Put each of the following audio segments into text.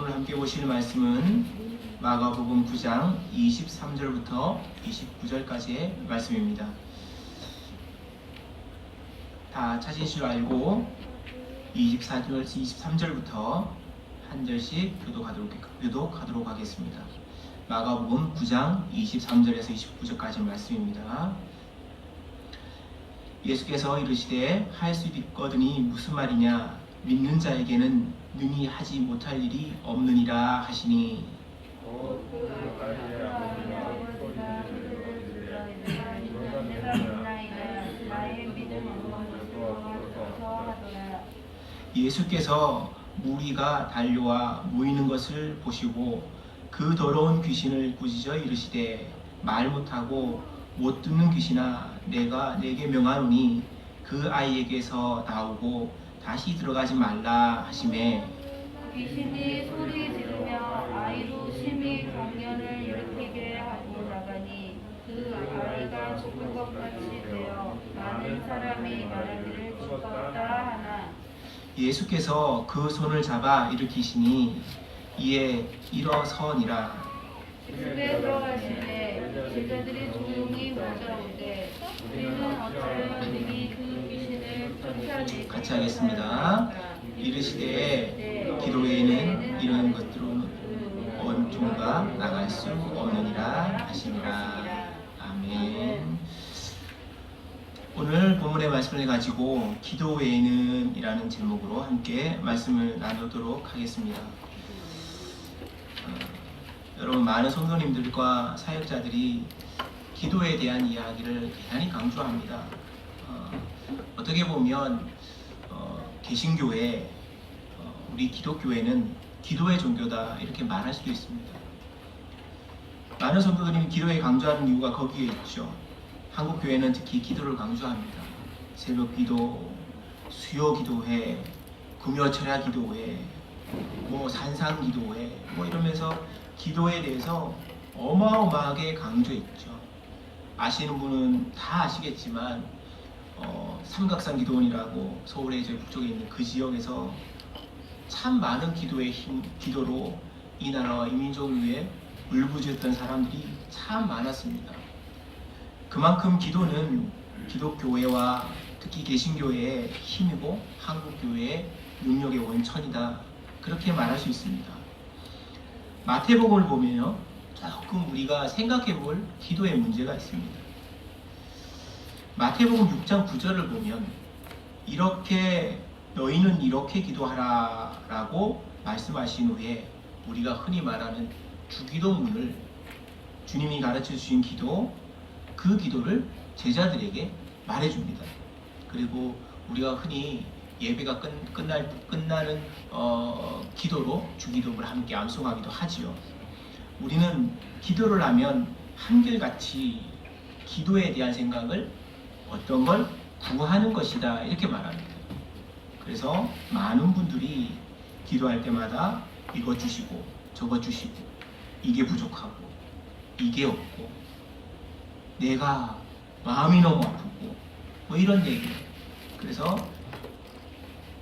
오늘 함께 보실 말씀은 마가복음 9장 23절부터 29절까지의 말씀입니다. 다 찾으실 줄 알고 23절부터 한 절씩 교독하도록 하겠습니다. 마가복음 9장 23절에서 29절까지 말씀입니다. 예수께서 이르시되 할 수 있거든이 무슨 말이냐, 믿는 자에게는 능히 하지 못할 일이 없느니라 하시니, 예수께서 무리가 달려와 모이는 것을 보시고 그 더러운 귀신을 꾸짖어 이르시되, 말 못하고 못 듣는 귀신아, 내가 내게 명하노니 그 아이에게서 나오고 다시 들어가지 말라 하시매, 귀신이 소리 지르며 아이로 심히 경련을 일으키게 하고 나가니 그 아이가 죽을 것 같이 되어 많은 사람이 말하기를 죽었다 하나, 예수께서 그 손을 잡아 일으키시니 이에 일어서니라. 집에 들어가시되 제자들이 조용히 맞아오되 우리는 어찌하여 능히 그 귀신을 쫓아내지 같이 하겠습니다. 이르시되 기도회에는 이런 것들로 온 종가 나갈 수 없느니라 하시니라. 아멘. 오늘 본문의 말씀을 가지고 기도 외에는 이라는 제목으로 함께 말씀을 나누도록 하겠습니다. 여러분, 많은 성도님들과 사역자들이 기도에 대한 이야기를 대단히 강조합니다. 어떻게 보면 개신교회, 우리 기독교회는 기도의 종교다 이렇게 말할 수도 있습니다. 많은 성도들이 기도에 강조하는 이유가 거기에 있죠. 한국 교회는 특히 기도를 강조합니다. 새벽 기도, 수요 기도회, 금요 철야 기도회, 산상 기도회, 이러면서 기도에 대해서 어마어마하게 강조했죠. 아시는 분은 다 아시겠지만 삼각산 기도원이라고 서울의 북쪽에 있는 그 지역에서 참 많은 기도로 이 나라와 이 민족을 위해 울부짖었던 사람들이 참 많았습니다. 그만큼 기도는 기독교회와 특히 개신교회의 힘이고 한국교회의 능력의 원천이다, 그렇게 말할 수 있습니다. 마태복음을 보면요, 조금 우리가 생각해볼 기도의 문제가 있습니다. 마태복음 6장 9절을 보면 이렇게 너희는 이렇게 기도하라 라고 말씀하신 후에 우리가 흔히 말하는 주기도문을, 주님이 가르쳐 주신 기도, 그 기도를 제자들에게 말해줍니다. 그리고 우리가 흔히 예배가 끝나는 기도로 주기도문을 함께 암송하기도 하지요. 우리는 기도를 하면 한결같이 기도에 대한 생각을 어떤 걸 구하는 것이다 이렇게 말합니다. 그래서 많은 분들이 기도할 때마다 이것 주시고 저것 주시고 이게 부족하고 이게 없고 내가 마음이 너무 아프고 이런 얘기. 그래서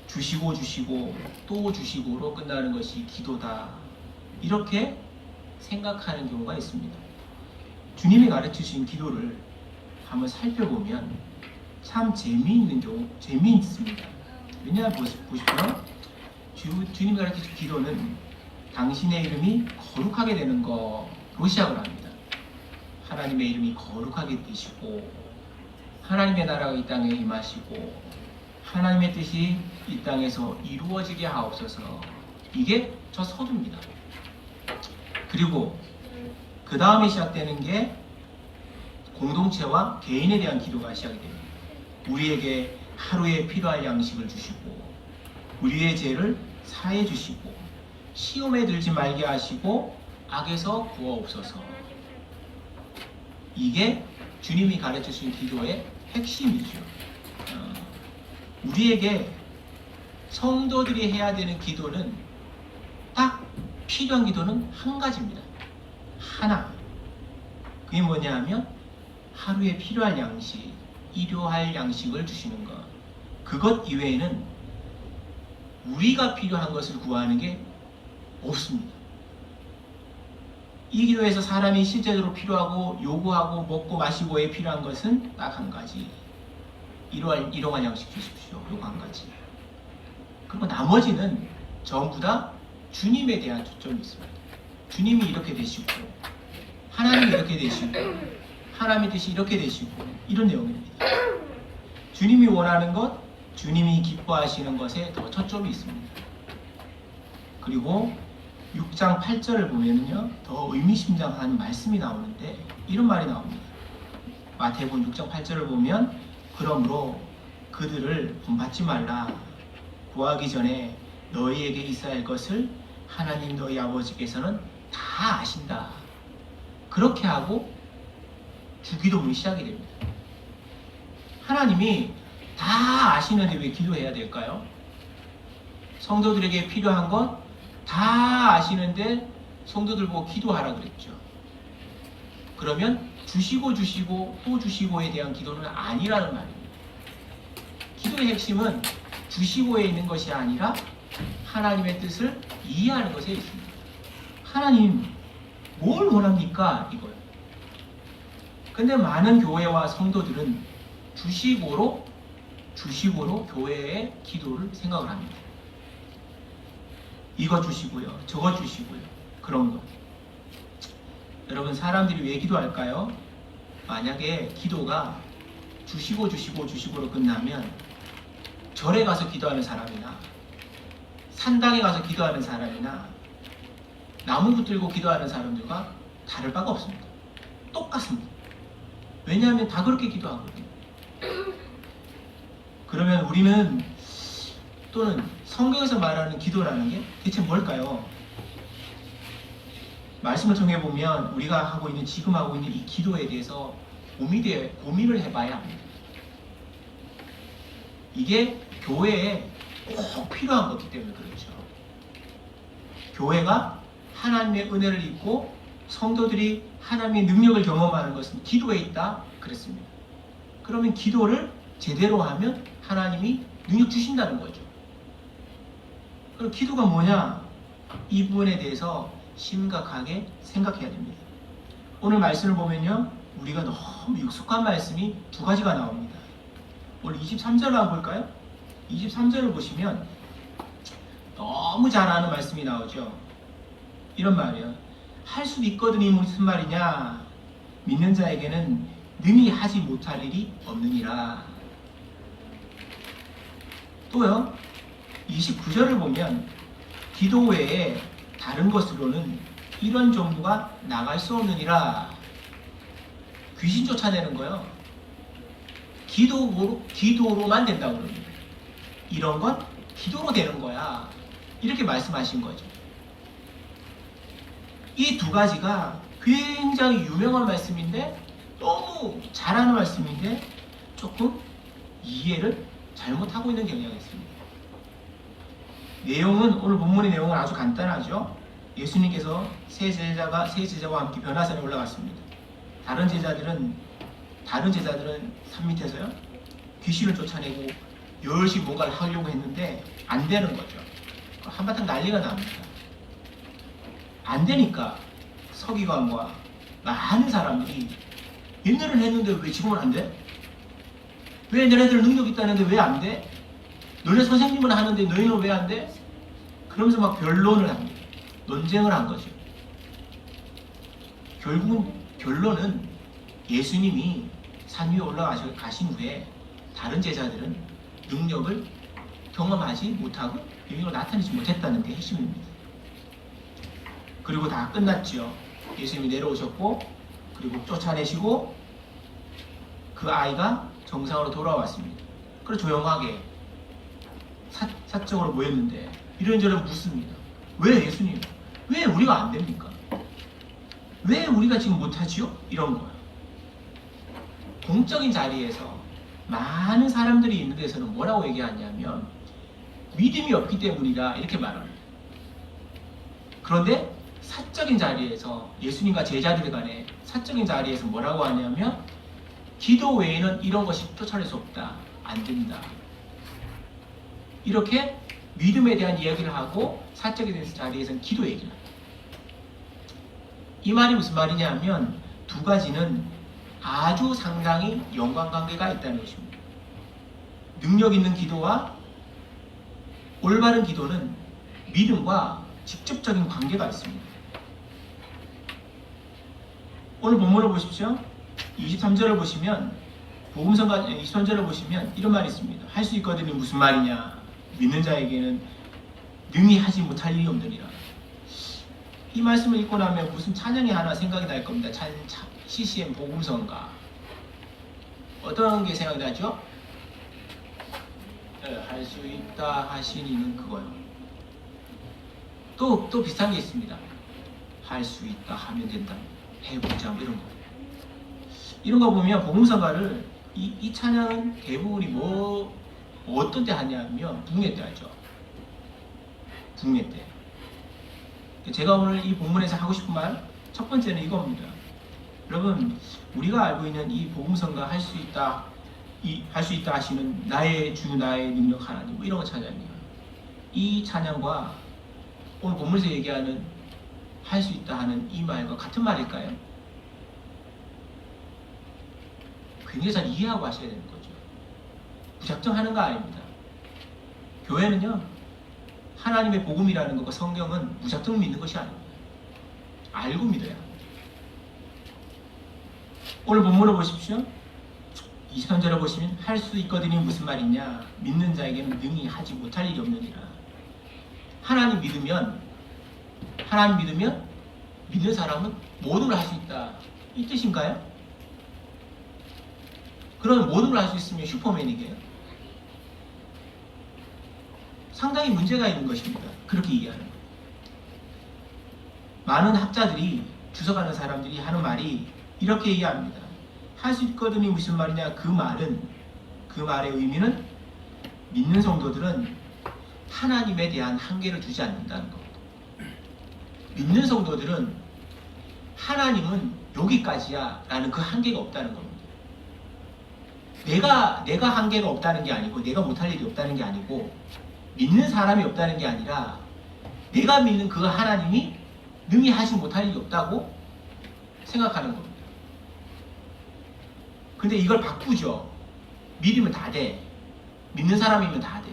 주시고 또 주시고로 끝나는 것이 기도다, 이렇게 생각하는 경우가 있습니다. 주님이 가르치신 기도를 한번 살펴보면 참 재미있습니다. 왜냐하면 보십시오. 주님이 가르치신 기도는 당신의 이름이 거룩하게 되는 것으로 시작을 합니다. 하나님의 이름이 거룩하게 되시고 하나님의 나라가 이 땅에 임하시고 하나님의 뜻이 이 땅에서 이루어지게 하옵소서. 이게 저 서두입니다. 그리고 그 다음에 시작되는 게 공동체와 개인에 대한 기도가 시작이 됩니다. 우리에게 하루에 필요할 양식을 주시고 우리의 죄를 사해 주시고 시험에 들지 말게 하시고 악에서 구하옵소서. 이게 주님이 가르쳐주신 기도의 핵심이죠. 우리에게 성도들이 해야 되는 기도는 딱 필요한 기도는 한 가지입니다. 하나. 그게 뭐냐 하면 하루에 필요할 양식, 일용할 양식을 주시는 것. 그것 이외에는 우리가 필요한 것을 구하는 게 없습니다. 이 기도에서 사람이 실제로 필요하고 요구하고 먹고 마시고에 필요한 것은 딱 한 가지. 일용할 양식 주십시오. 요거 한 가지. 그리고 나머지는 전부 다 주님에 대한 초점이 있습니다. 주님이 이렇게 되시고 하나님이 이렇게 되시고 하나님의 뜻이 이렇게 되시고 이런 내용입니다. 주님이 원하는 것, 주님이 기뻐하시는 것에 더 초점이 있습니다. 그리고 6장 8절을 보면요 더 의미심장한 말씀이 나오는데 이런 말이 나옵니다. 마태복음 6장 8절을 보면 그러므로 그들을 본받지 말라. 구하기 전에 너희에게 있어야 할 것을 하나님 너희 아버지께서는 다 아신다. 그렇게 하고 주기도문이 시작이 됩니다. 하나님이 다 아시는데 왜 기도해야 될까요? 성도들에게 필요한 것 다 아시는데 성도들 보고 기도하라 그랬죠. 그러면 주시고 또 주시고에 대한 기도는 아니라는 말입니다. 기도의 핵심은 주시고에 있는 것이 아니라 하나님의 뜻을 이해하는 것에 있습니다. 하나님 뭘 원합니까? 이거요. 근데 많은 교회와 성도들은 주시고로 교회의 기도를 생각을 합니다. 이거 주시고요, 저거 주시고요, 그런 거. 여러분 사람들이 왜 기도할까요? 만약에 기도가 주시고로 끝나면 절에 가서 기도하는 사람이나 산당에 가서 기도하는 사람이나 나무 붙들고 기도하는 사람들과 다를 바가 없습니다. 똑같습니다. 왜냐하면 다 그렇게 기도하거든요. 그러면 우리는 또는 성경에서 말하는 기도라는 게 대체 뭘까요? 말씀을 통해 보면 우리가 지금 하고 있는 이 기도에 대해서 고민을 해봐야 합니다. 이게 교회에 꼭 필요한 거기 때문에 그렇죠. 교회가 하나님의 은혜를 입고 성도들이 하나님의 능력을 경험하는 것은 기도에 있다 그랬습니다. 그러면 기도를 제대로 하면 하나님이 능력 주신다는 거죠. 그럼 기도가 뭐냐? 이 부분에 대해서 심각하게 생각해야 됩니다. 오늘 말씀을 보면요 우리가 너무 익숙한 말씀이 두 가지가 나옵니다. 오늘 23절을 한번 볼까요? 23절을 보시면 너무 잘 아는 말씀이 나오죠. 이런 말이에요. 할 수도 있거든. 이 무슨 말이냐? 믿는 자에게는 능히 하지 못할 일이 없느니라. 또요 29절을 보면 기도 외에 다른 것으로는 이런 정도가 나갈 수 없느니라. 귀신 쫓아내는 거요. 기도로만 된다고 그럽니다. 이런 건 기도로 되는 거야. 이렇게 말씀하신 거죠. 이 두 가지가 굉장히 유명한 말씀인데 너무 잘하는 말씀인데 조금 이해를 잘못하고 있는 경향이 있습니다. 내용은 오늘 본문의 내용은 아주 간단하죠. 예수님께서 세 제자와 함께 변화산에 올라갔습니다. 다른 제자들은 산 밑에서요 귀신을 쫓아내고 열심히 뭔가를 하려고 했는데 안 되는 거죠. 한바탕 난리가 납니다. 안 되니까 서기관과 많은 사람들이 옛날은 했는데 왜 지금은 안 돼? 왜 너네들 능력 있다는데 왜 안 돼? 너네 선생님은 하는데 너희는 왜 안 돼? 그러면서 막 변론을 합니다. 논쟁을 한 거죠. 결국은 결론은 예수님이 산 위에 올라가신 후에 다른 제자들은 능력을 경험하지 못하고 능력을 나타내지 못했다는 게 핵심입니다. 그리고 다 끝났죠. 예수님이 내려오셨고 그리고 쫓아내시고 그 아이가 정상으로 돌아왔습니다. 그리고 조용하게 사적으로 모였는데 이런저런 묻습니다. 왜 예수님? 왜 우리가 안 됩니까? 왜 우리가 지금 못하지요? 이런 거예요. 공적인 자리에서 많은 사람들이 있는 데서는 뭐라고 얘기하냐면 믿음이 없기 때문이다 이렇게 말합니다. 그런데 사적인 자리에서 예수님과 제자들 간에 사적인 자리에서 뭐라고 하냐면 기도 외에는 이런 것이 쫓아낼 수 없다. 안 된다. 이렇게 믿음에 대한 이야기를 하고 사적인 자리에서는 기도 얘기를 합니다. 이 말이 무슨 말이냐 하면 두 가지는 아주 상당히 연관관계가 있다는 것입니다. 능력 있는 기도와 올바른 기도는 믿음과 직접적인 관계가 있습니다. 오늘 본문을 보십시오. 23절을 보시면 복음서가 23절을 보시면 이런 말이 있습니다. 할 수 있거든요. 무슨 말이냐? 믿는 자에게는 능히 하지 못할 일이 없느니라. 이 말씀을 읽고 나면 무슨 찬양이 하나 생각이 날 겁니다. CCM 복음서인가? 어떤 게 생각이 나죠? 할 수 있다 하시니는 그거요. 또 비슷한 게 있습니다. 할 수 있다 하면 된다. 해보자 뭐 이런 거. 이런 거 보면 복음서가를 이 찬양은 대부분이 어떤 때 하냐면 붕괴 때 하죠. 붕괴 때. 제가 오늘 이 본문에서 하고 싶은 말 첫 번째는 이겁니다. 여러분 우리가 알고 있는 이 복음서가 할 수 있다 하시는 나의 주 나의 능력 하나님 뭐 이런 거 찬양이에요. 이 찬양과 오늘 본문에서 얘기하는 할 수 있다 하는 이 말과 같은 말일까요? 굉장히 잘 이해하고 하셔야 되는 거죠. 무작정 하는 거 아닙니다. 교회는요 하나님의 복음이라는 것과 성경은 무작정 믿는 것이 아닙니다. 알고 믿어야 합니다. 오늘 본문을 보십시오. 23절을 보시면 할 수 있거든요. 무슨 말이냐? 믿는 자에게는 능히 하지 못할 일이 없느니라. 하나님 믿으면 믿는 사람은 모든 걸 할 수 있다. 이 뜻인가요? 그러면 모든 걸 할 수 있으면 슈퍼맨이게요? 상당히 문제가 있는 것입니다. 그렇게 이해하는 것. 많은 학자들이 주석하는 사람들이 하는 말이 이렇게 이해합니다. 할 수 있거든요. 무슨 말이냐? 그 말의 의미는 믿는 성도들은 하나님에 대한 한계를 두지 않는다는 겁니다. 믿는 성도들은 하나님은 여기까지야 라는 그 한계가 없다는 겁니다. 내가 한계가 없다는 게 아니고 내가 못할 일이 없다는 게 아니고 믿는 사람이 없다는 게 아니라 내가 믿는 그 하나님이 능히 하지 못할 일이 없다고 생각하는 겁니다. 근데 이걸 바꾸죠. 믿으면 다 돼. 믿는 사람이면 다 돼.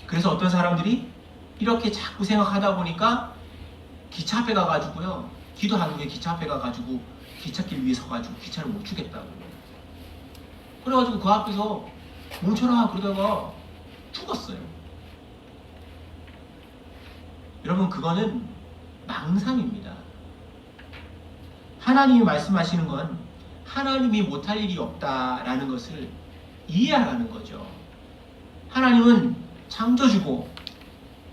그래서 어떤 사람들이 이렇게 자꾸 생각하다 보니까 기차 앞에 가가지고요. 기도하는 게 기차 앞에 가가지고 기찻길 위에 서가지고 기차를 못 주겠다고. 그래가지고 그 앞에서 멈춰라 그러다가 죽었어요. 여러분 그거는 망상입니다. 하나님이 말씀하시는 건 하나님이 못할 일이 없다라는 것을 이해하라는 거죠. 하나님은 창조주고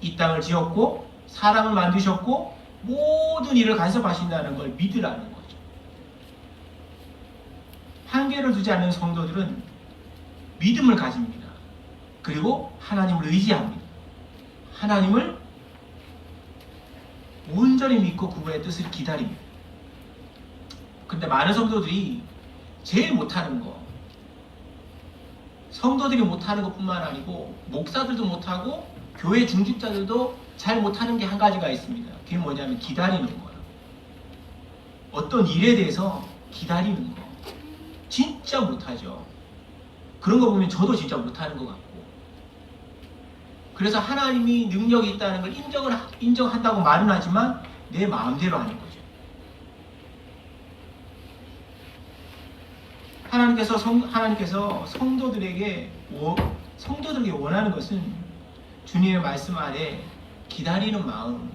이 땅을 지었고 사람을 만드셨고 모든 일을 간섭하신다는 걸 믿으라는 거죠. 한계를 두지 않는 성도들은 믿음을 가집니다. 그리고 하나님을 의지합니다. 하나님을 온전히 믿고 그분의 뜻을 기다립니다. 근데 많은 성도들이 제일 못하는 거, 성도들이 못하는 것뿐만 아니고 목사들도 못하고 교회 중직자들도 잘 못하는 게 한 가지가 있습니다. 그게 뭐냐면 기다리는 거예요. 어떤 일에 대해서 기다리는 거 진짜 못하죠. 그런 거 보면 저도 진짜 못하는 것 같고, 그래서 하나님이 능력이 있다는 걸 인정한다고 말은 하지만 내 마음대로 하는 거죠. 하나님께서 성도들에게 원하는 것은 주님의 말씀 아래 기다리는 마음.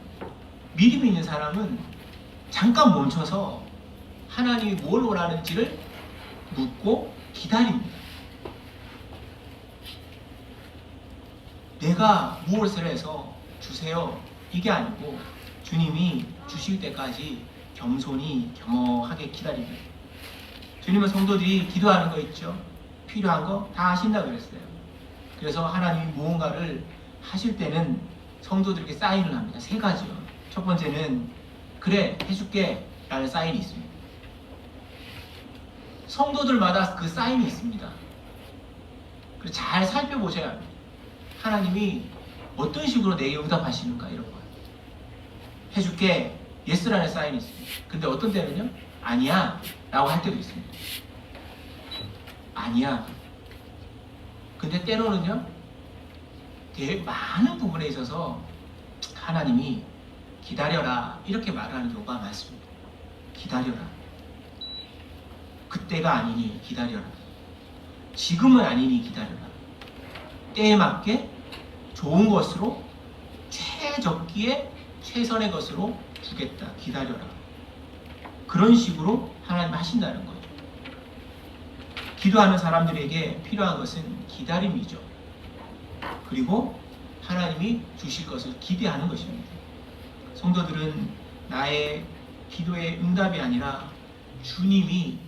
믿음이 있는 사람은 잠깐 멈춰서 하나님이 뭘 원하는지를 묻고 기다립니다. 내가 무엇을 해서 주세요 이게 아니고 주님이 주실 때까지 겸손히 겸허하게 기다립니다. 주님은 성도들이 기도하는 거 있죠. 필요한 거 다 하신다 그랬어요. 그래서 하나님이 무언가를 하실 때는 성도들에게 사인을 합니다. 세 가지요. 첫 번째는 그래 해줄게 라는 사인이 있습니다. 성도들마다 그 사인이 있습니다. 그래서 잘 살펴보셔야 합니다. 하나님이 어떤 식으로 내게 응답하시는가 이런 거예요. 해줄게. 예스라는 사인이 있습니다. 근데 어떤 때는요, 아니야 라고 할 때도 있습니다. 아니야. 근데 때로는요, 되게 많은 부분에 있어서 하나님이 기다려라 이렇게 말하는 경우가 많습니다. 기다려라. 그때가 아니니 기다려라. 지금은 아니니 기다려라. 때에 맞게 좋은 것으로 최적기에 최선의 것으로 주겠다. 기다려라. 그런 식으로 하나님 하신다는 거죠. 기도하는 사람들에게 필요한 것은 기다림이죠. 그리고 하나님이 주실 것을 기대하는 것입니다. 성도들은 나의 기도의 응답이 아니라 주님이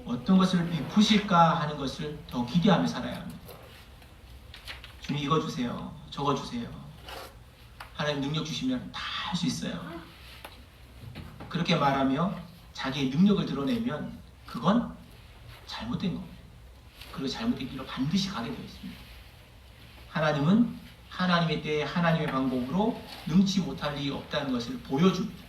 어떤 것을 베푸실까 하는 것을 더 기대하며 살아야 합니다. 주님 이거 주세요. 저거 주세요. 하나님 능력 주시면 다 할 수 있어요. 그렇게 말하며 자기의 능력을 드러내면 그건 잘못된 겁니다. 그리고 잘못된 길로 반드시 가게 되어 있습니다. 하나님은 하나님의 때에 하나님의 방법으로 능치 못할 일이 없다는 것을 보여줍니다.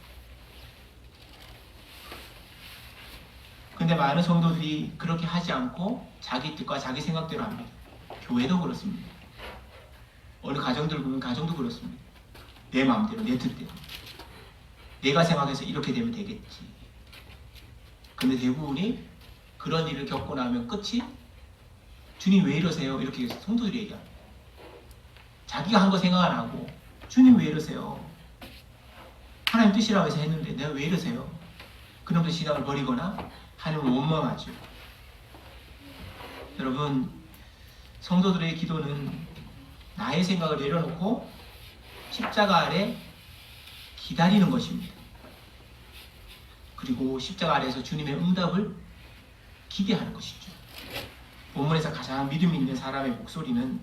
근데 많은 성도들이 그렇게 하지 않고 자기 뜻과 자기 생각대로 합니다. 교회도 그렇습니다. 어느 가정들 보면 가정도 그렇습니다. 내 마음대로, 내 뜻대로. 내가 생각해서 이렇게 되면 되겠지. 근데 대부분이 그런 일을 겪고 나면 끝이 주님 왜 이러세요? 이렇게 성도들이 얘기합니다. 자기가 한 거 생각 안 하고 주님 왜 이러세요? 하나님 뜻이라고 해서 했는데 내가 왜 이러세요? 그놈도 신앙을 버리거나 하나님을 원망하죠. 여러분, 성도들의 기도는 나의 생각을 내려놓고 십자가 아래 기다리는 것입니다. 그리고 십자가 아래에서 주님의 응답을 기대하는 것이죠. 본문에서 가장 믿음 있는 사람의 목소리는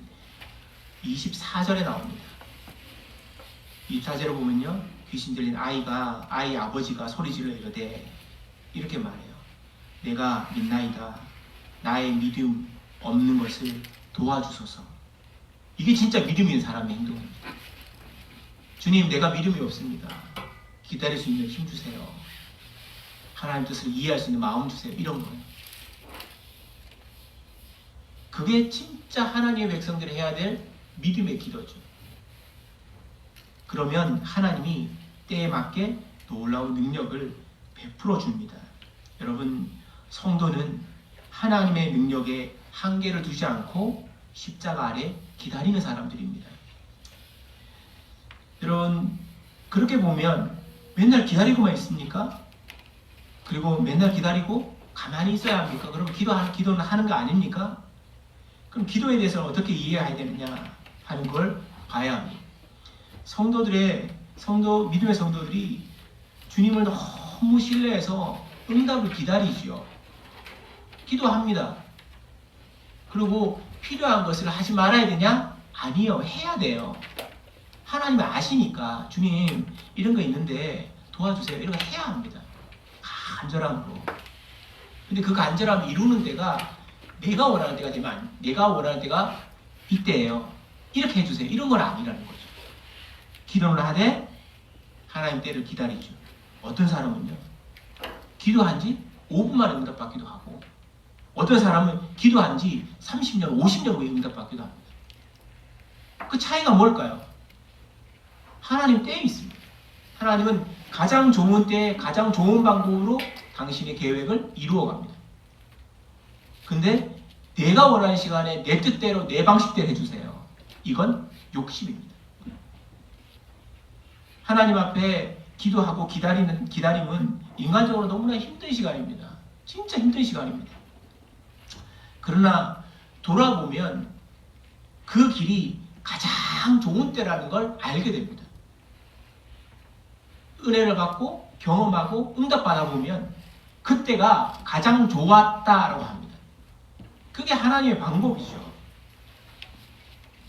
24절에 나옵니다. 24절을 보면요, 귀신 들린 아이 아버지가 소리질러 이르되 이렇게 말해요. 내가 믿나이다. 나의 믿음 없는 것을 도와주소서. 이게 진짜 믿음 있는 사람의 행동입니다. 주님, 내가 믿음이 없습니다. 기다릴 수 있는 힘 주세요. 하나님 뜻을 이해할 수 있는 마음 주세요. 이런 거예요. 그게 진짜 하나님의 백성들이 해야 될 믿음의 기도죠. 그러면 하나님이 때에 맞게 놀라운 능력을 베풀어 줍니다. 여러분, 성도는 하나님의 능력에 한계를 두지 않고 십자가 아래 기다리는 사람들입니다. 여러분, 그렇게 보면 맨날 기다리고만 있습니까? 그리고 맨날 기다리고 가만히 있어야 합니까? 그럼 기도는 하는 거 아닙니까? 그럼 기도에 대해서 어떻게 이해해야 되느냐 하는 걸 봐야 합니다. 믿음의 성도들이 주님을 너무 신뢰해서 응답을 기다리지요. 기도합니다. 그리고 필요한 것을 하지 말아야 되냐? 아니요, 해야 돼요. 하나님이 아시니까 주님 이런 거 있는데 도와주세요. 이런 거 해야 합니다. 간절함으로. 근데 그 간절함을 이루는 데가 내가 원하는 때가 되면 내가 원하는 때가 이때예요. 이렇게 해주세요. 이런 건 아니라는 거죠. 기도를 하되 하나님 때를 기다리죠. 어떤 사람은요, 기도한 지 5분 만에 응답받기도 하고, 어떤 사람은 기도한 지 30년, 50년 후에 응답받기도 합니다. 그 차이가 뭘까요? 하나님 때에 있습니다. 하나님은 가장 좋은 때에 가장 좋은 방법으로 당신의 계획을 이루어 갑니다. 근데 내가 원하는 시간에 내 뜻대로 내 방식대로 해주세요. 이건 욕심입니다. 하나님 앞에 기도하고 기다림은 인간적으로 너무나 힘든 시간입니다. 진짜 힘든 시간입니다. 그러나 돌아보면 그 길이 가장 좋은 때라는 걸 알게 됩니다. 은혜를 받고 경험하고 응답받아 보면 그때가 가장 좋았다라고 합니다. 그게 하나님의 방법이죠.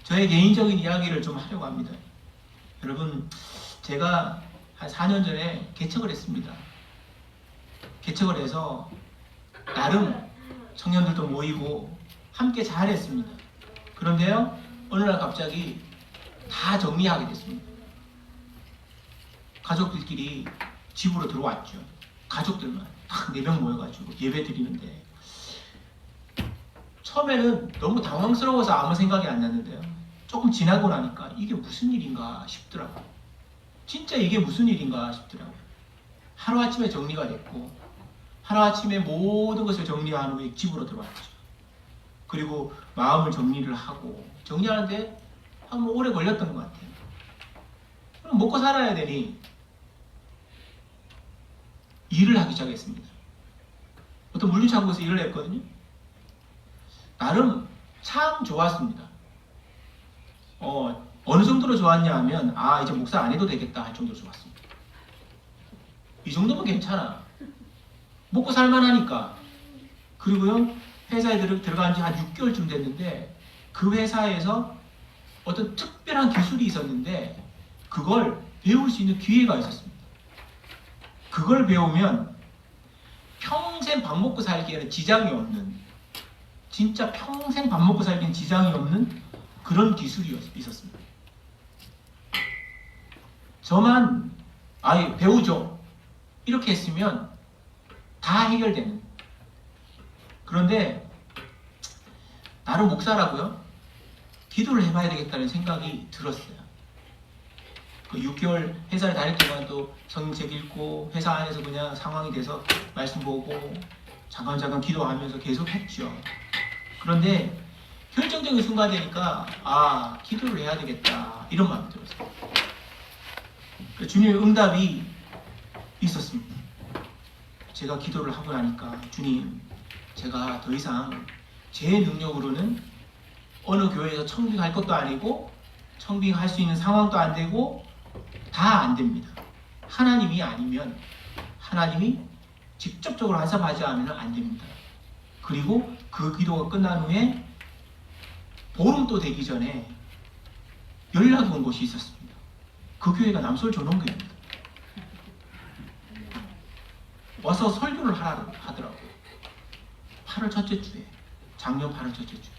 저의 개인적인 이야기를 좀 하려고 합니다. 여러분, 제가 한 4년 전에 개척을 했습니다. 개척을 해서 나름 청년들도 모이고 함께 잘했습니다. 그런데요, 어느 날 갑자기 다 정리하게 됐습니다. 가족들끼리 집으로 들어왔죠. 가족들만 딱 4명 모여가지고 예배 드리는데 처음에는 너무 당황스러워서 아무 생각이 안 났는데요. 조금 지나고 나니까 이게 무슨 일인가 싶더라고요. 진짜 이게 무슨 일인가 싶더라고요. 하루아침에 정리가 됐고 하루아침에 모든 것을 정리한 후에 집으로 들어왔죠. 그리고 마음을 정리를 하고 정리하는데 한 오래 걸렸던 것 같아요. 그럼 먹고 살아야 되니 일을 하기 시작했습니다. 어떤 물류창고에서 일을 했거든요. 나름 참 좋았습니다. 어느 정도로 좋았냐 하면 이제 목사 안 해도 되겠다 할 정도로 좋았습니다. 이 정도면 괜찮아. 먹고 살만하니까. 그리고요, 회사에 들어간 지 한 6개월쯤 됐는데 그 회사에서 어떤 특별한 기술이 있었는데 그걸 배울 수 있는 기회가 있었습니다. 그걸 배우면 평생 밥 먹고 살기에는 지장이 없는, 진짜 평생 밥 먹고 살기에는 지장이 없는 그런 기술이 있었습니다. 저만 배우죠. 이렇게 했으면 다 해결되는. 그런데 나름 목사라고요? 기도를 해봐야 되겠다는 생각이 들었어요. 그 6개월 회사를 다닐 동안 또 성경책 읽고 회사 안에서 그냥 상황이 돼서 말씀 보고 잠깐 기도하면서 계속 했죠. 그런데 결정적인 순간 되니까 기도를 해야 되겠다 이런 마음이 들었어요. 주님의 응답이 있었습니다. 제가 기도를 하고 나니까 주님, 제가 더 이상 제 능력으로는 어느 교회에서 청빙할 것도 아니고 청빙할 수 있는 상황도 안 되고 다 안 됩니다. 하나님이 아니면, 하나님이 직접적으로 간섭하지 않으면 안 됩니다. 그리고 그 기도가 끝난 후에 보름도 되기 전에 연락이 온 곳이 있었습니다. 그 교회가 남서울 전원교회입니다. 와서 설교를 하더라고요. 8월 첫째 주에, 작년 8월 첫째 주에.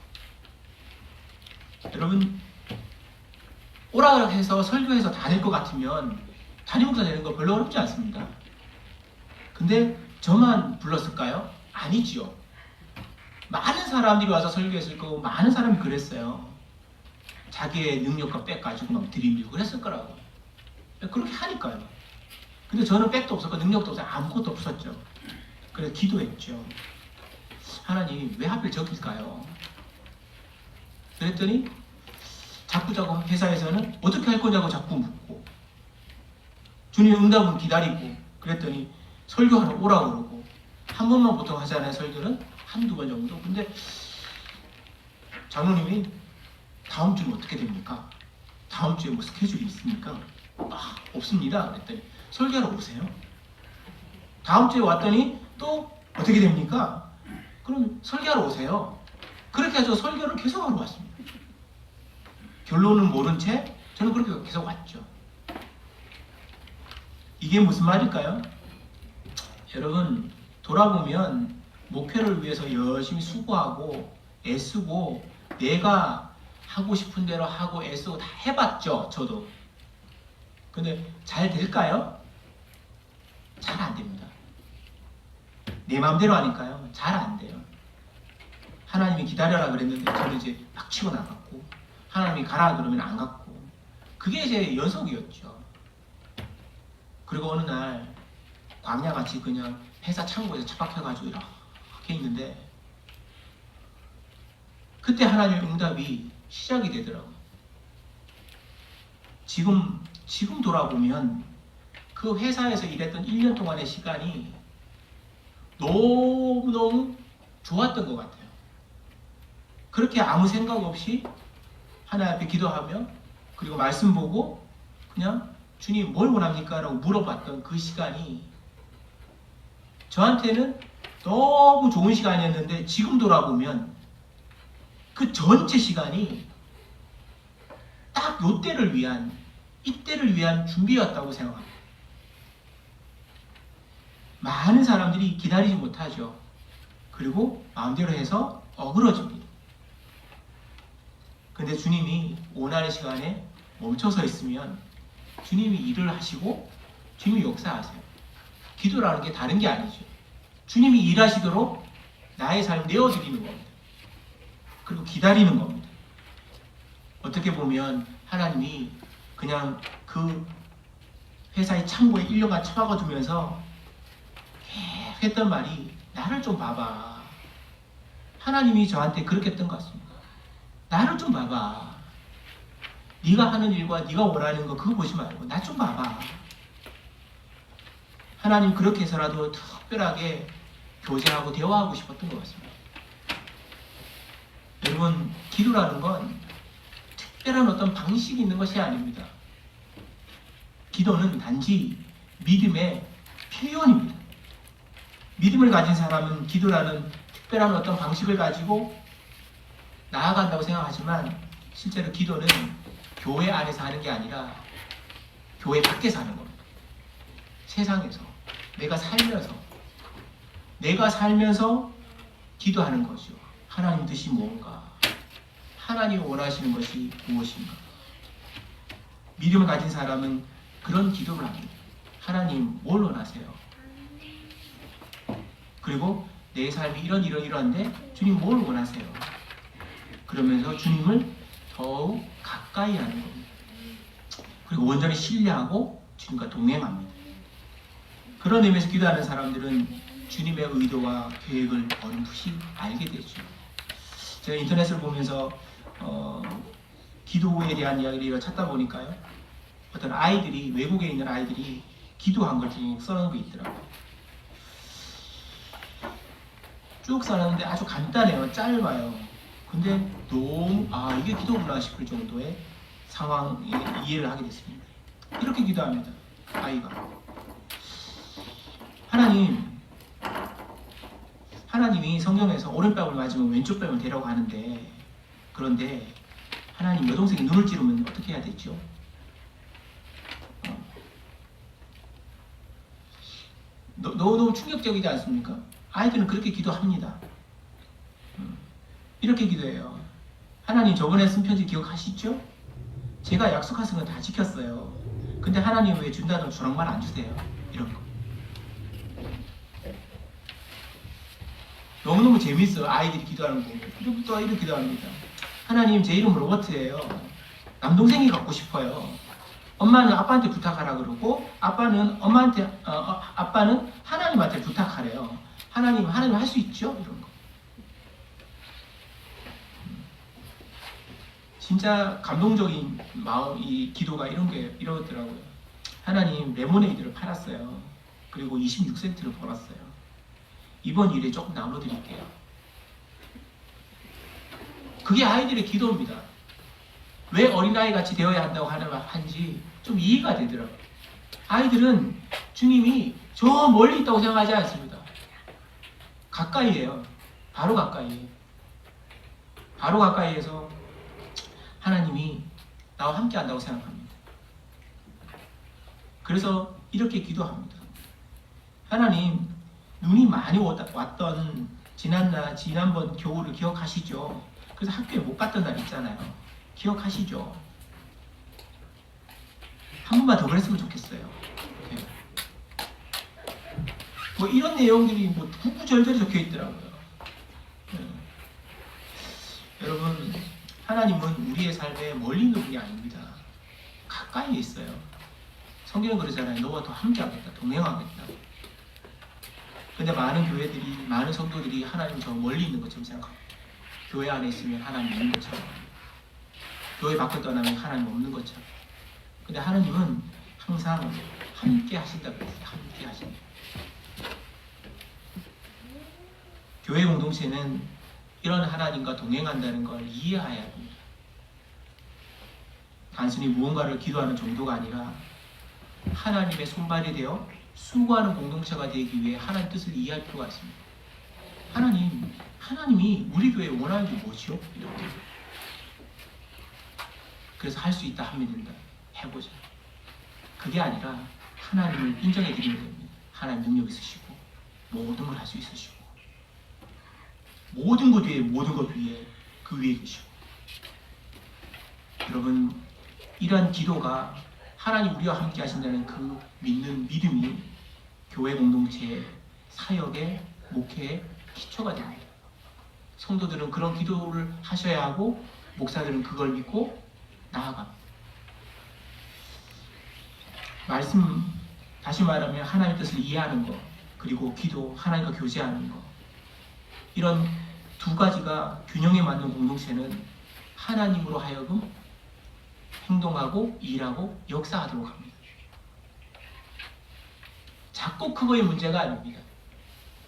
여러분, 오라 해서 설교해서 다닐 것 같으면 담임목사 되는 거 별로 어렵지 않습니다. 근데 저만 불렀을까요? 아니지요. 많은 사람들이 와서 설교했을 거고 많은 사람이 그랬어요. 자기의 능력과 백 가지고 막 들이밀고 그랬을 거라고. 그렇게 하니까요. 근데 저는 백도 없었고 능력도 없었고 아무것도 없었죠. 그래서 기도했죠. 하나님, 왜 하필 저길까요? 그랬더니 자꾸 회사에서는 어떻게 할 거냐고 자꾸 묻고 주님의 응답은 기다리고 그랬더니 설교하러 오라고 그러고 한 번만 보통 하잖아요. 설교는 한두 번 정도. 근데 장로님이 다음 주는 어떻게 됩니까? 다음 주에 뭐 스케줄이 있습니까? 없습니다. 그랬더니 설교하러 오세요. 다음 주에 왔더니 또 어떻게 됩니까? 그럼 설교하러 오세요. 그렇게 해서 설교를 계속 하러 왔습니다. 결론은 모른 채 저는 그렇게 계속 왔죠. 이게 무슨 말일까요? 여러분, 돌아보면 목회를 위해서 열심히 수고하고 애쓰고 내가 하고 싶은 대로 하고 애쓰고 다 해봤죠. 저도. 근데 잘 될까요? 잘 안 됩니다. 내 마음대로 하니까요. 잘 안 돼요. 하나님이 기다려라 그랬는데 저는 이제 막 치고 나갔고 하나님이 가라 그러면 안 갔고 그게 제 연속이었죠. 그리고 어느 날 광야같이 그냥 회사 창고에서 착박해가지고 이렇게 있는데 그때 하나님의 응답이 시작이 되더라고요. 지금 돌아보면 그 회사에서 일했던 1년 동안의 시간이 너무너무 좋았던 것 같아요. 그렇게 아무 생각 없이 하나님 앞에 기도하며 그리고 말씀 보고 그냥 주님 뭘 원합니까? 라고 물어봤던 그 시간이 저한테는 너무 좋은 시간이었는데 지금 돌아보면 그 전체 시간이 딱 이때를 위한 준비였다고 생각합니다. 많은 사람들이 기다리지 못하죠. 그리고 마음대로 해서 어그러집니다. 근데 주님이 원하는 시간에 멈춰서 있으면 주님이 일을 하시고 주님이 역사하세요. 기도라는 게 다른 게 아니죠. 주님이 일하시도록 나의 삶 내어드리는 겁니다. 그리고 기다리는 겁니다. 어떻게 보면 하나님이 그냥 그 회사의 창고에 1년간 처박아 두면서 계속 했던 말이 나를 좀 봐봐. 하나님이 저한테 그렇게 했던 것 같습니다. 나를 좀 봐봐. 네가 하는 일과 네가 원하는 거 그거 보지 말고 나 좀 봐봐. 하나님 그렇게 해서라도 특별하게 교제하고 대화하고 싶었던 것 같습니다. 여러분, 기도라는 건 특별한 어떤 방식이 있는 것이 아닙니다. 기도는 단지 믿음의 표현입니다. 믿음을 가진 사람은 기도라는 특별한 어떤 방식을 가지고 나아간다고 생각하지만 실제로 기도는 교회 안에서 하는 게 아니라 교회 밖에서 하는 겁니다. 세상에서 내가 살면서 기도하는 거죠. 하나님 뜻이 뭔가? 하나님이 원하시는 것이 무엇인가? 믿음을 가진 사람은 그런 기도를 합니다. 하나님 뭘 원하세요? 그리고 내 삶이 이런데 주님 뭘 원하세요? 그러면서 주님을 더욱 가까이 하는 겁니다. 그리고 온전히 신뢰하고 주님과 동행합니다. 그런 의미에서 기도하는 사람들은 주님의 의도와 계획을 어렴풋이 알게 되죠. 제가 인터넷을 보면서 기도에 대한 이야기를 찾다 보니까요, 어떤 아이들이, 외국에 있는 아이들이 기도한 걸 쭉 써놓은 게 있더라고요. 쭉 써놨는데 아주 간단해요. 짧아요. 근데 너무 이게 기도구나 싶을 정도의 상황 이해를 하게 됐습니다. 이렇게 기도합니다. 아이가 하나님이 성경에서 오른뺨을 맞으면 왼쪽 뺨을 대라고 하는데, 그런데 하나님 여동생이 눈을 찌르면 어떻게 해야 되죠? 너무 충격적이지 않습니까? 아이들은 그렇게 기도합니다. 이렇게 기도해요. 하나님 저번에 쓴 편지 기억하시죠? 제가 약속하신 건 다 지켰어요. 근데 하나님 왜 준다는 주랑만 안 주세요? 이런 거. 너무너무 재밌어요. 아이들이 기도하는 거. 이름부터 이렇게 기도합니다. 하나님 제 이름 로버트예요. 남동생이 갖고 싶어요. 엄마는 아빠한테 부탁하라 그러고 아빠는 아빠는 하나님한테 부탁하래요. 하나님 할 수 있죠? 이런 거. 진짜 감동적인 마음, 이 기도가 이러더라고요. 하나님 레모네이드를 팔았어요. 그리고 26센트를 벌었어요. 이번 일에 조금 나눠드릴게요. 그게 아이들의 기도입니다. 왜 어린아이 같이 되어야 한다고 한지 좀 이해가 되더라고요. 아이들은 주님이 저 멀리 있다고 생각하지 않습니다. 가까이에요. 바로 가까이에요. 바로 가까이에서 하나님이 나와 함께 한다고 생각합니다. 그래서 이렇게 기도합니다. 하나님, 눈이 많이 왔던 지난번 겨울을 기억하시죠? 그래서 학교에 못 갔던 날 있잖아요. 기억하시죠? 한 번만 더 그랬으면 좋겠어요. 네. 뭐 이런 내용들이 뭐 구구절절히 적혀 있더라고요. 네. 여러분, 하나님은 우리의 삶에 멀리 있는 분이 아닙니다. 가까이 있어요. 성경은 그러잖아요. 너와 더 함께하겠다, 동행하겠다. 근데 많은 교회들이, 많은 성도들이 하나님 저 멀리 있는 것처럼 생각합니다. 교회 안에 있으면 하나님 있는 것처럼, 교회 밖을 떠나면 하나님 없는 것처럼. 근데 하나님은 항상 함께 하신다고 했어요. 함께 하신다. 교회 공동체는 이런 하나님과 동행한다는 걸 이해해야 합니다. 단순히 무언가를 기도하는 정도가 아니라 하나님의 손발이 되어 수고하는 공동체가 되기 위해 하나님 뜻을 이해할 필요가 있습니다. 하나님이 우리 교회에 원하는 게 뭐지요? 이렇게. 그래서 할 수 있다 하면 된다. 해보자. 그게 아니라 하나님을 인정해 드리면 됩니다. 하나님 능력 있으시고 모든 걸 할 수 있으시고 모든 것 위에 그 위에 계시고. 여러분, 이러한 기도가 하나님 우리와 함께 하신다는 그 믿는 믿음이 교회 공동체의 사역의 목회의 기초가 됩니다. 성도들은 그런 기도를 하셔야 하고 목사들은 그걸 믿고 나아갑니다. 말씀, 다시 말하면 하나님의 뜻을 이해하는 것, 그리고 기도, 하나님과 교제하는 것, 이런 두 가지가 균형에 맞는 공동체는 하나님으로 하여금 행동하고 일하고 역사하도록 합니다. 작고 크고의 문제가 아닙니다.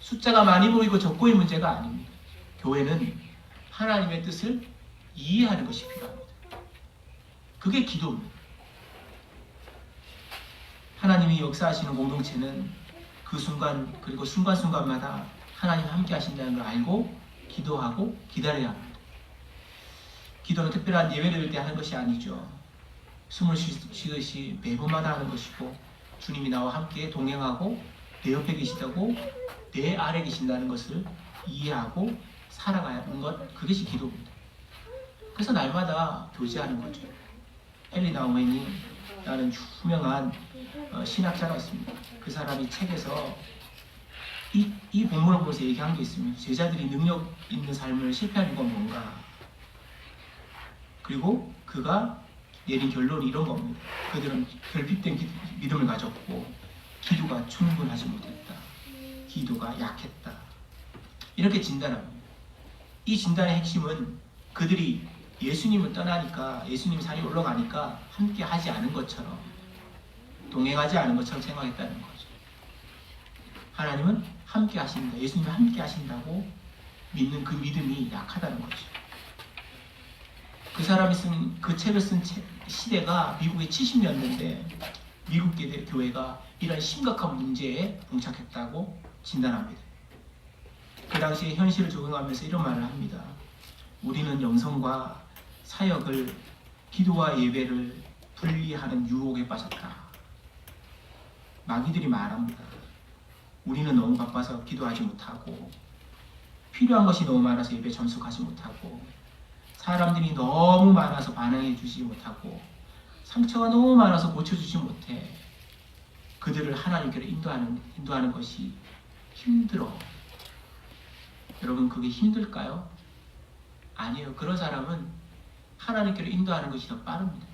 숫자가 많이 보이고 적고의 문제가 아닙니다. 교회는 하나님의 뜻을 이해하는 것이 필요합니다. 그게 기도입니다. 하나님이 역사하시는 공동체는 그 순간 그리고 순간순간마다 하나님 함께 하신다는 걸 알고 기도하고 기다려야 합니다. 기도는 특별한 예배 드릴 때 하는 것이 아니죠. 숨을 쉬듯이 매번마다 하는 것이고 주님이 나와 함께 동행하고 내 옆에 계시다고 내 아래 계신다는 것을 이해하고 살아가는 것, 그것이 기도입니다. 그래서 날마다 교제하는 거죠. 헨리 나우맨이 라는 유명한 신학자가 있습니다. 그 사람이 책에서 이 본문을 보면서 얘기한 게 있습니다. 제자들이 능력 있는 삶을 실패하는 건 뭔가, 그리고 그가 내린 결론이 이런 겁니다. 그들은 결핍된 믿음을 가졌고 기도가 충분하지 못했다. 기도가 약했다. 이렇게 진단합니다. 이 진단의 핵심은 그들이 예수님을 떠나니까, 예수님 산이 올라가니까 함께 하지 않은 것처럼, 동행하지 않은 것처럼 생각했다는 거죠. 하나님은 함께 하신다. 예수님이 함께 하신다고 믿는 그 믿음이 약하다는 거죠. 그 사람이 쓴 그 책을 쓴 시대가 미국의 70년대인데 미국 교회가 이런 심각한 문제에 봉착했다고 진단합니다. 그 당시에 현실을 적응하면서 이런 말을 합니다. 우리는 영성과 사역을, 기도와 예배를 분리하는 유혹에 빠졌다. 마귀들이 말합니다. 우리는 너무 바빠서 기도하지 못하고, 필요한 것이 너무 많아서 예배 참석하지 못하고, 사람들이 너무 많아서 반응해 주지 못하고, 상처가 너무 많아서 고쳐주지 못해. 그들을 하나님께로 인도하는 것이 힘들어. 여러분, 그게 힘들까요? 아니에요. 그런 사람은 하나님께로 인도하는 것이 더 빠릅니다.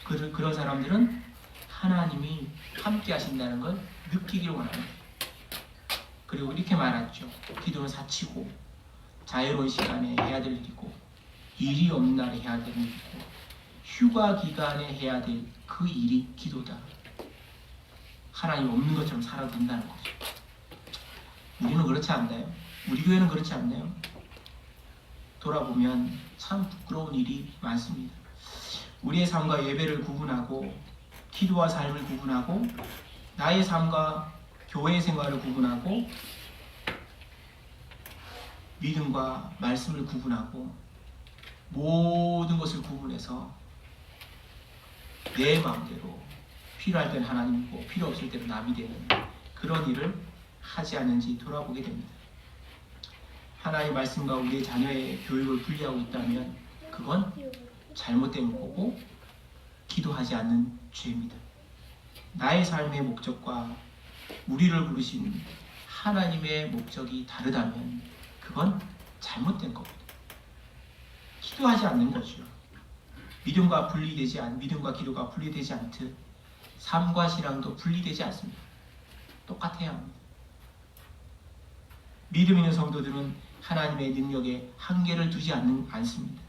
그런 사람들은 하나님이 함께 하신다는 걸 느끼기를 원합니다. 그리고 이렇게 말하죠. 기도는 사치고 자유로운 시간에 해야 될 일이고 일이 없는 날에 해야 될 일이고 휴가 기간에 해야 될 그 일이 기도다. 하나님 없는 것처럼 살아도 된다는 거죠. 우리는 그렇지 않나요? 우리 교회는 그렇지 않나요? 돌아보면 참 부끄러운 일이 많습니다. 우리의 삶과 예배를 구분하고 기도와 삶을 구분하고 나의 삶과 교회의 생활을 구분하고 믿음과 말씀을 구분하고 모든 것을 구분해서 내 마음대로 필요할 때는 하나님이고 필요 없을 때는 남이 되는 그런 일을 하지 않는지 돌아보게 됩니다. 하나님의 말씀과 우리의 자녀의 교육을 분리하고 있다면 그건 잘못된 거고 기도하지 않는 죄입니다. 나의 삶의 목적과 우리를 부르신 하나님의 목적이 다르다면 그건 잘못된 겁니다. 기도하지 않는 거죠. 믿음과 기도가 분리되지 않듯 삶과 신앙도 분리되지 않습니다. 똑같아야 합니다. 믿음 있는 성도들은 하나님의 능력에 한계를 두지 않습니다.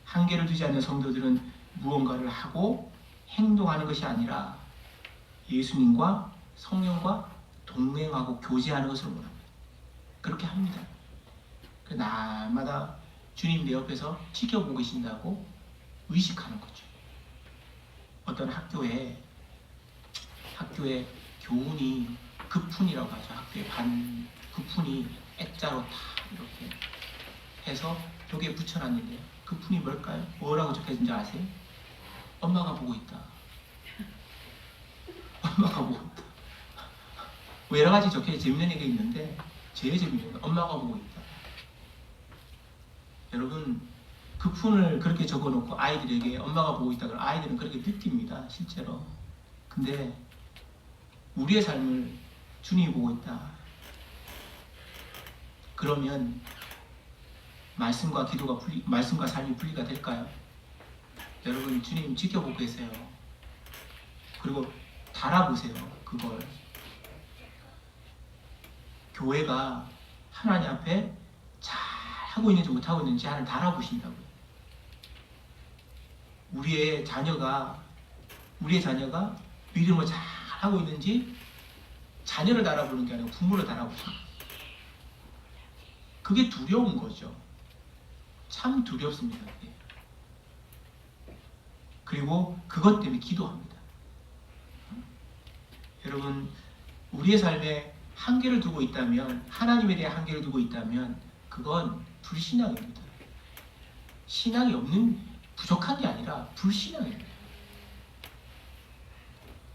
한계를 두지 않는 성도들은 무언가를 하고 행동하는 것이 아니라 예수님과 성령과 동행하고 교제하는 것을 원합니다. 그렇게 합니다. 날마다 주님 내 옆에서 지켜보고 계신다고 의식하는 거죠. 어떤 학교에 교훈이 급훈이라고 하죠. 학교에 급훈이 액자로 다 이렇게 해서 벽에 붙여놨는데요. 급훈이 뭘까요? 뭐라고 적혀있는지 아세요? 엄마가 보고 있다. 엄마가 보고 있다. 뭐 여러 가지 재밌는 얘기가 있는데 제일 재밌는 건 엄마가 보고 있다. 여러분, 그 푼을 그렇게 적어놓고 아이들에게 엄마가 보고 있다 그러면 아이들은 그렇게 느낍니다. 실제로. 근데 우리의 삶을 주님이 보고 있다. 그러면 말씀과 기도가 말씀과 삶이 분리가 될까요? 여러분 주님 지켜보고 계세요. 그리고 달아보세요. 그걸 교회가 하나님 앞에 잘 하고 있는지 못하고 있는지 하나님 달아보신다고요. 우리의 자녀가 믿음을 잘 하고 있는지 자녀를 달아보는 게 아니고 부모를 달아보십니다. 그게 두려운 거죠. 참 두렵습니다. 그게. 그리고 그것 때문에 기도합니다. 여러분 우리의 삶에 한계를 두고 있다면, 하나님에 대한 한계를 두고 있다면 그건 불신앙입니다. 신앙이 없는, 부족한 게 아니라 불신앙입니다.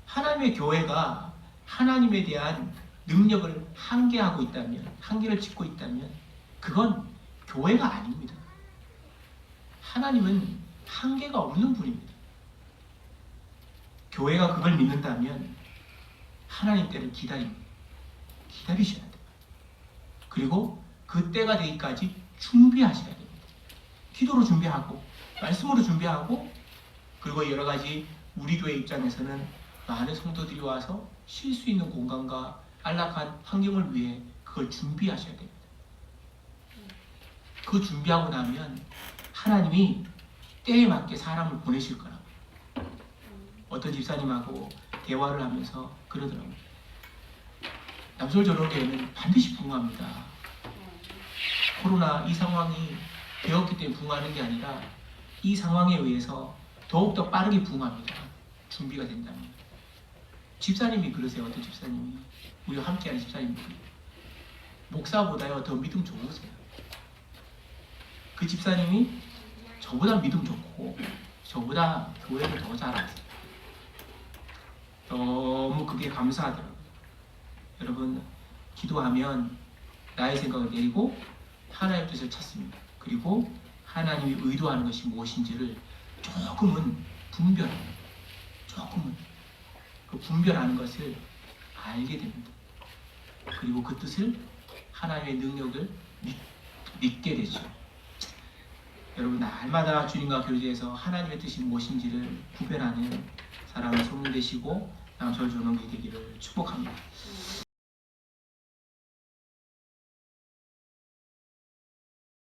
하나님의 교회가 하나님에 대한 능력을 한계하고 있다면, 한계를 짓고 있다면 그건 교회가 아닙니다. 하나님은 한계가 없는 분입니다. 교회가 그걸 믿는다면 하나님 때를 기다리셔야 돼요. 그리고 그 때가 되기까지 준비하셔야 됩니다. 기도로 준비하고 말씀으로 준비하고, 그리고 여러 가지 우리 교회 입장에서는 많은 성도들이 와서 쉴 수 있는 공간과 안락한 환경을 위해 그걸 준비하셔야 됩니다. 그 준비하고 나면 하나님이 때에 맞게 사람을 보내실 거라고. 어떤 집사님하고 대화를 하면서 그러더라고요. 남솔저롱교회는 반드시 붕합니다. 코로나 이 상황이 되었기 때문에 붕하는 게 아니라 이 상황에 의해서 더욱더 빠르게 붕합니다. 준비가 된다면. 집사님이 그러세요. 어떤 집사님이, 우리와 함께하는 집사님이 그래요. 목사보다요 더 믿음 좋으세요. 그 집사님이 저보다 믿음 좋고 저보다 교회를 더 잘 아세요. 너무 그게 감사하더라고요. 여러분 기도하면 나의 생각을 내리고 하나님의 뜻을 찾습니다. 그리고 하나님이 의도하는 것이 무엇인지를 조금은 분별합니다. 조금은 그 분별하는 것을 알게 됩니다. 그리고 그 뜻을, 하나님의 능력을 믿게 되죠. 여러분 날마다 주님과 교제해서 하나님의 뜻이 무엇인지를 구별하는 사람을 소문되시고 남솔 조롱이 되기를 축복합니다.